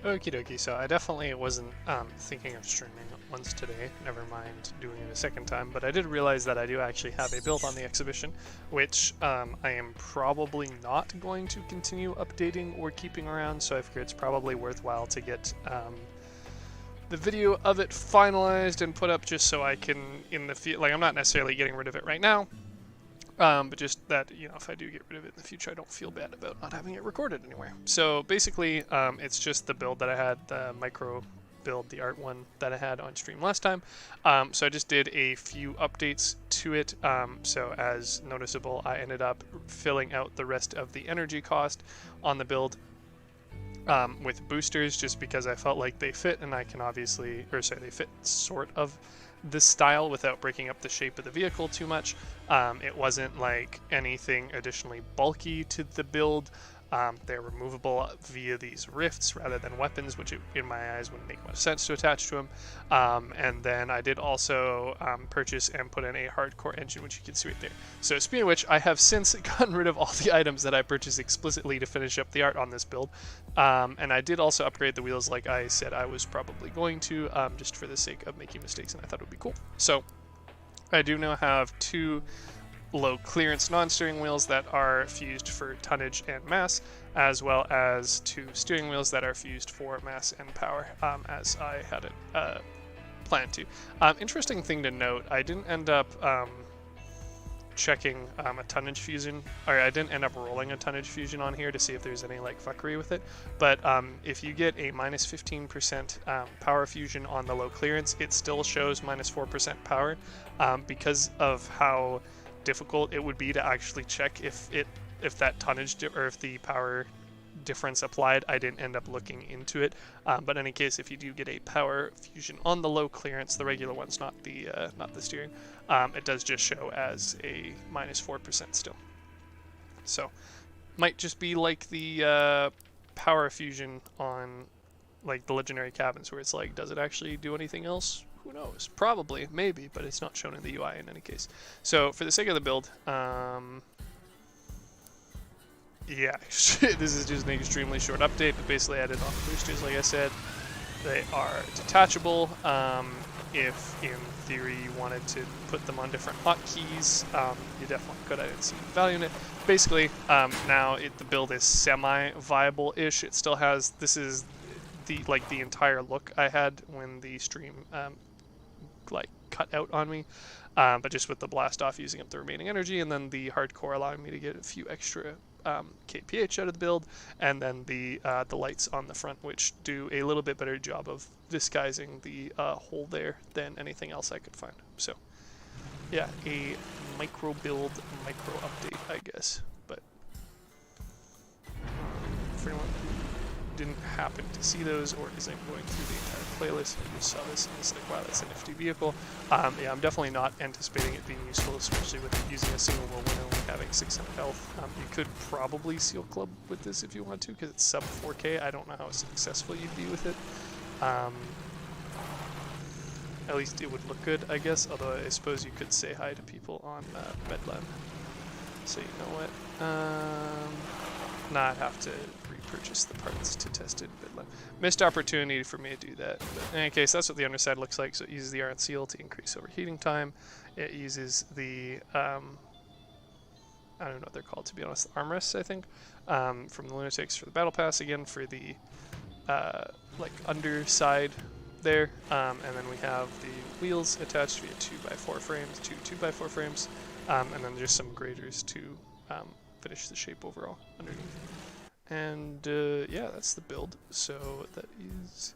Okie dokie, so I definitely wasn't thinking of streaming once today, never mind doing it a second time, but I did realize that I do actually have a build on the exhibition, which I am probably not going to continue updating or keeping around, so I figure it's probably worthwhile to get the video of it finalized and put up just so I can, in the future, like I'm not necessarily getting rid of it right now, but just that, you know, if I do get rid of it in the future, I don't feel bad about not having it recorded anywhere. So basically, it's just the build that I had, the micro build, the art one that I had on stream last time. So I just did a few updates to it. So as noticeable, I ended up filling out the rest of the energy cost on the build with boosters, just because I felt like they fit, and I can obviously, or say they fit sort of this style without breaking up the shape of the vehicle too much. It wasn't like anything additionally bulky to the build. They're removable via these rifts rather than weapons, which in my eyes wouldn't make much sense to attach to them. And then I did also purchase and put in a hardcore engine, which you can see right there. So speaking of which, I have since gotten rid of all the items that I purchased explicitly to finish up the art on this build. And I did also upgrade the wheels like I said I was probably going to, just for the sake of making mistakes, and I thought it would be cool. So I do now have two low clearance non-steering wheels that are fused for tonnage and mass, as well as two steering wheels that are fused for mass and power, as I had it planned to. Interesting thing to note, I didn't end up checking a tonnage fusion, or I didn't end up rolling a tonnage fusion on here to see if there's any like fuckery with it, but if you get a minus 15% power fusion on the low clearance, it still shows minus 4% power, because of how difficult it would be to actually check if that tonnage or if the power difference applied. I didn't end up looking into it, but in any case, if you do get a power fusion on the low clearance, the regular one's not the steering, it does just show as a minus 4% still. So might just be like the power fusion on like the legendary cabins, where it's like, does it actually do anything else? Who knows? Probably, maybe, but it's not shown in the UI in any case. So for the sake of the build, yeah, this is just an extremely short update, but basically I added on the boosters, like I said. They are detachable. If in theory you wanted to put them on different hotkeys, you definitely could. I didn't see the value in it. Basically, now the build is semi-viable-ish. It still has, this is the entire look I had when the stream like cut out on me, but just with the blast off using up the remaining energy, and then the hardcore allowing me to get a few extra kph out of the build, and then the lights on the front, which do a little bit better job of disguising the hole there than anything else I could find. So yeah, a micro build, micro update, I guess. But for anyone who didn't happen to see those or isn't going through the entire playlist and just saw this and it's like, wow, that's a nifty vehicle. Yeah, I'm definitely not anticipating it being useful, especially with using a single whirlwind and only having 600 health. You could probably seal club with this if you want to, because it's sub 4K. I don't know how successful you'd be with it. At least it would look good, I guess, although I suppose you could say hi to people on Bedlam. So you know what? Not have to repurchase the parts to test it, but missed opportunity for me to do that. But in any case, that's what the underside looks like. So it uses the iron seal to increase overheating time. It uses the I don't know what they're called, to be honest, the armrests, I think, from the Lunatics for the battle pass, again for the like underside there, and then we have the wheels attached via 2x4 frames, two 2x4 frames, and then just some graders to finish the shape overall underneath. And yeah, that's the build. So that is